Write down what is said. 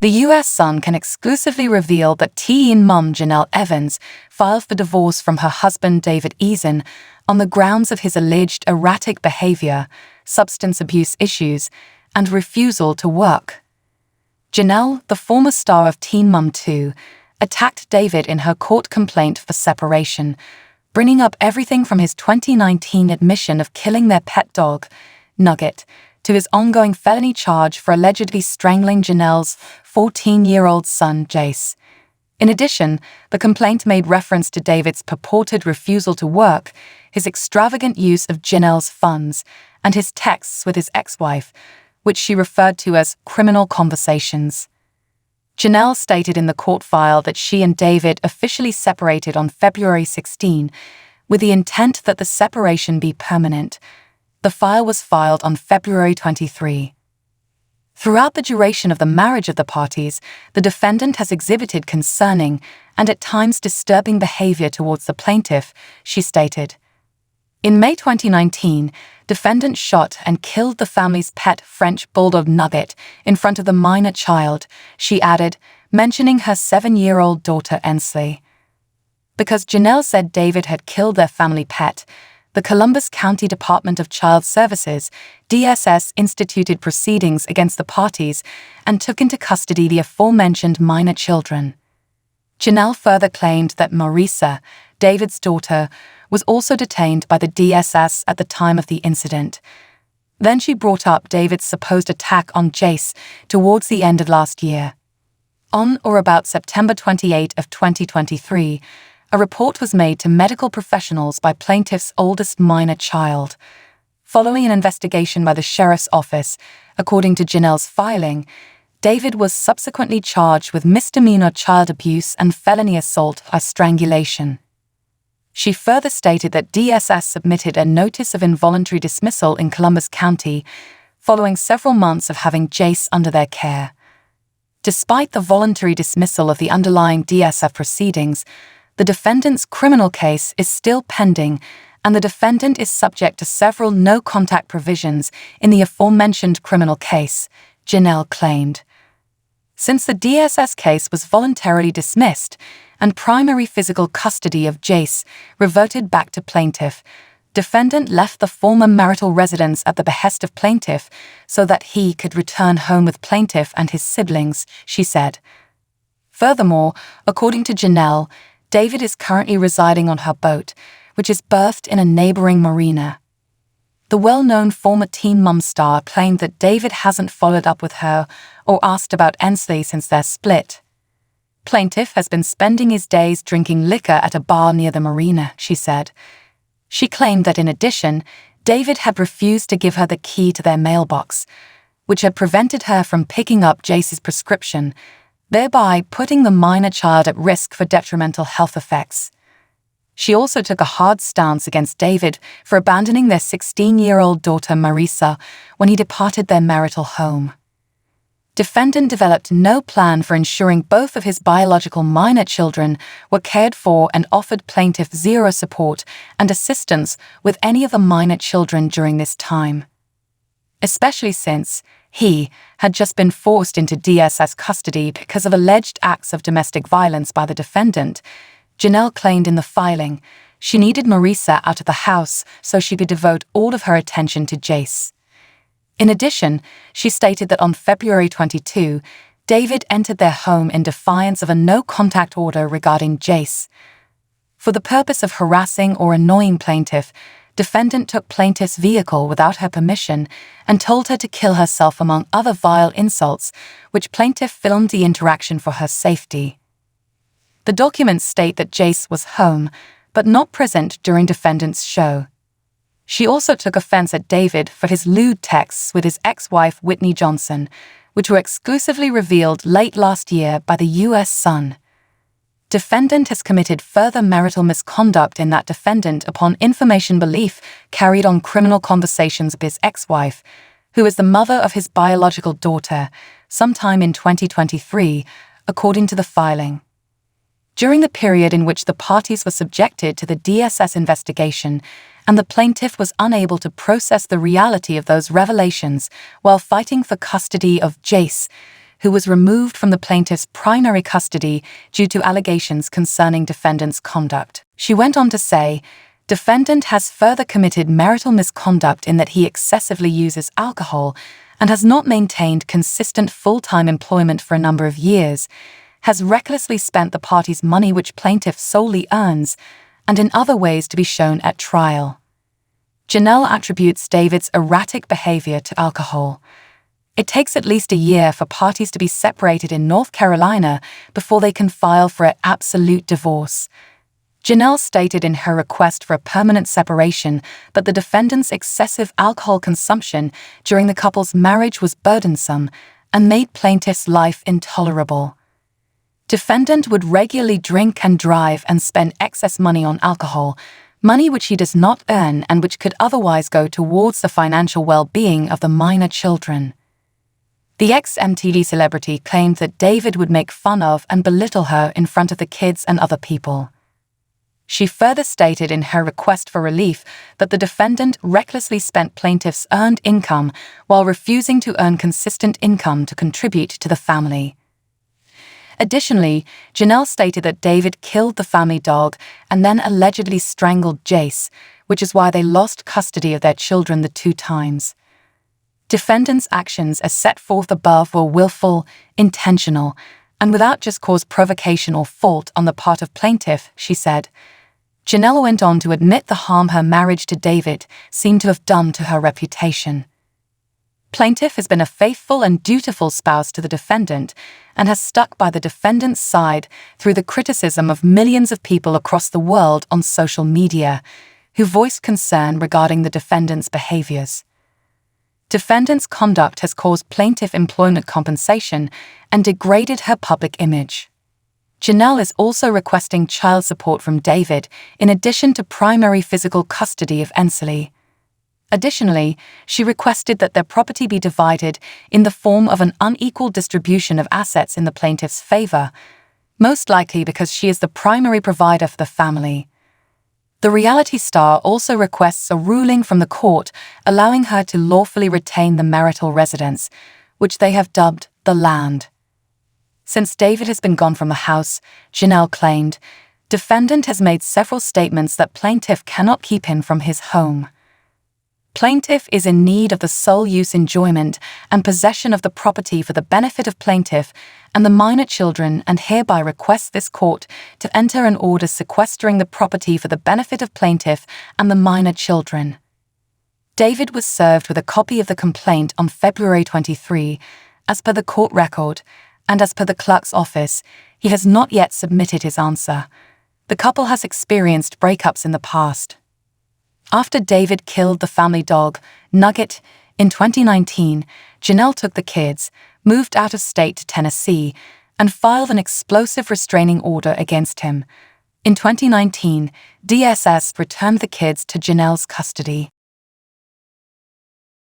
The U.S. Sun can exclusively reveal that teen mom Jenelle Evans filed for divorce from her husband David Eason on the grounds of his alleged erratic behavior, substance abuse issues, and refusal to work. Jenelle, the former star of Teen Mom 2, attacked David in her court complaint for separation, bringing up everything from his 2019 admission of killing their pet dog, Nugget, to his ongoing felony charge for allegedly strangling Jenelle's 14-year-old son, Jace. In addition, the complaint made reference to David's purported refusal to work, his extravagant use of Jenelle's funds, and his texts with his ex-wife, which she referred to as criminal conversations. Jenelle stated in the court file that she and David officially separated on February 16, with the intent that the separation be permanent. The file was filed on February 23. Throughout the duration of the marriage of the parties, the defendant has exhibited concerning and at times disturbing behavior towards the plaintiff, she stated. In May 2019, defendant shot and killed the family's pet French bulldog Nugget in front of the minor child, she added, mentioning her 7-year-old daughter Ensley. Because Jenelle said David had killed their family pet, the Columbus County Department of Child Services, DSS, instituted proceedings against the parties and took into custody the aforementioned minor children. Jenelle further claimed that Marisa, David's daughter, was also detained by the DSS at the time of the incident. Then she brought up David's supposed attack on Jace towards the end of last year. On or about September 28 of 2023, a report was made to medical professionals by plaintiff's oldest minor child. Following an investigation by the sheriff's office, according to Jenelle's filing, David was subsequently charged with misdemeanor child abuse and felony assault by strangulation. She further stated that DSS submitted a notice of involuntary dismissal in Columbus County following several months of having Jace under their care. Despite the voluntary dismissal of the underlying DSF proceedings, the defendant's criminal case is still pending, and the defendant is subject to several no-contact provisions in the aforementioned criminal case, Jenelle claimed. Since the DSS case was voluntarily dismissed and primary physical custody of Jace reverted back to plaintiff, defendant left the former marital residence at the behest of plaintiff so that he could return home with plaintiff and his siblings, she said. Furthermore, according to Jenelle, David is currently residing on her boat, which is berthed in a neighboring marina. The well-known former Teen Mom star claimed that David hasn't followed up with her or asked about Ensley since their split. Plaintiff has been spending his days drinking liquor at a bar near the marina, she said. She claimed that in addition, David had refused to give her the key to their mailbox, which had prevented her from picking up Jace's prescription, thereby putting the minor child at risk for detrimental health effects. She also took a hard stance against David for abandoning their 16-year-old daughter Marisa when he departed their marital home. Defendant developed no plan for ensuring both of his biological minor children were cared for and offered plaintiff zero support and assistance with any of the minor children during this time. Especially since he had just been forced into DSS custody because of alleged acts of domestic violence by the defendant, Jenelle claimed in the filing she needed Marisa out of the house so she could devote all of her attention to Jace. In addition, she stated that on February 22, David entered their home in defiance of a no-contact order regarding Jace. For the purpose of harassing or annoying plaintiff, defendant took plaintiff's vehicle without her permission and told her to kill herself among other vile insults, which plaintiff filmed the interaction for her safety. The documents state that Jace was home, but not present during defendant's show. She also took offense at David for his lewd texts with his ex-wife Whitney Johnson, which were exclusively revealed late last year by the U.S. Sun. Defendant has committed further marital misconduct in that defendant upon information belief carried on criminal conversations with his ex-wife, who is the mother of his biological daughter, sometime in 2023, according to the filing. During the period in which the parties were subjected to the DSS investigation, and the plaintiff was unable to process the reality of those revelations while fighting for custody of Jace, who was removed from the plaintiff's primary custody due to allegations concerning defendant's conduct. She went on to say, "Defendant has further committed marital misconduct in that he excessively uses alcohol and has not maintained consistent full-time employment for a number of years, has recklessly spent the party's money which plaintiff solely earns, and in other ways to be shown at trial." Jenelle attributes David's erratic behavior to alcohol. It takes at least a year for parties to be separated in North Carolina before they can file for an absolute divorce. Jenelle stated in her request for a permanent separation that the defendant's excessive alcohol consumption during the couple's marriage was burdensome and made plaintiff's life intolerable. Defendant would regularly drink and drive and spend excess money on alcohol, money which he does not earn and which could otherwise go towards the financial well-being of the minor children. The ex-MTV celebrity claimed that David would make fun of and belittle her in front of the kids and other people. She further stated in her request for relief that the defendant recklessly spent plaintiff's earned income while refusing to earn consistent income to contribute to the family. Additionally, Jenelle stated that David killed the family dog and then allegedly strangled Jace, which is why they lost custody of their children the 2 times. Defendant's actions as set forth above were willful, intentional, and without just cause provocation or fault on the part of plaintiff, she said. Jenelle went on to admit the harm her marriage to David seemed to have done to her reputation. Plaintiff has been a faithful and dutiful spouse to the defendant and has stuck by the defendant's side through the criticism of millions of people across the world on social media, who voiced concern regarding the defendant's behaviors. Defendant's conduct has caused plaintiff employment compensation and degraded her public image. Jenelle is also requesting child support from David in addition to primary physical custody of Ensley. Additionally, she requested that their property be divided in the form of an unequal distribution of assets in the plaintiff's favor, most likely because she is the primary provider for the family. The reality star also requests a ruling from the court allowing her to lawfully retain the marital residence, which they have dubbed the land. Since David has been gone from the house, Jenelle claimed, defendant has made several statements that plaintiff cannot keep him from his home. Plaintiff is in need of the sole use enjoyment and possession of the property for the benefit of plaintiff and the minor children, and hereby requests this court to enter an order sequestering the property for the benefit of plaintiff and the minor children. David was served with a copy of the complaint on February 23, as per the court record, and as per the clerk's office, he has not yet submitted his answer. The couple has experienced breakups in the past. After David killed the family dog, Nugget, in 2019, Jenelle took the kids, moved out of state to Tennessee, and filed an explosive restraining order against him. In 2019, DSS returned the kids to Jenelle's custody.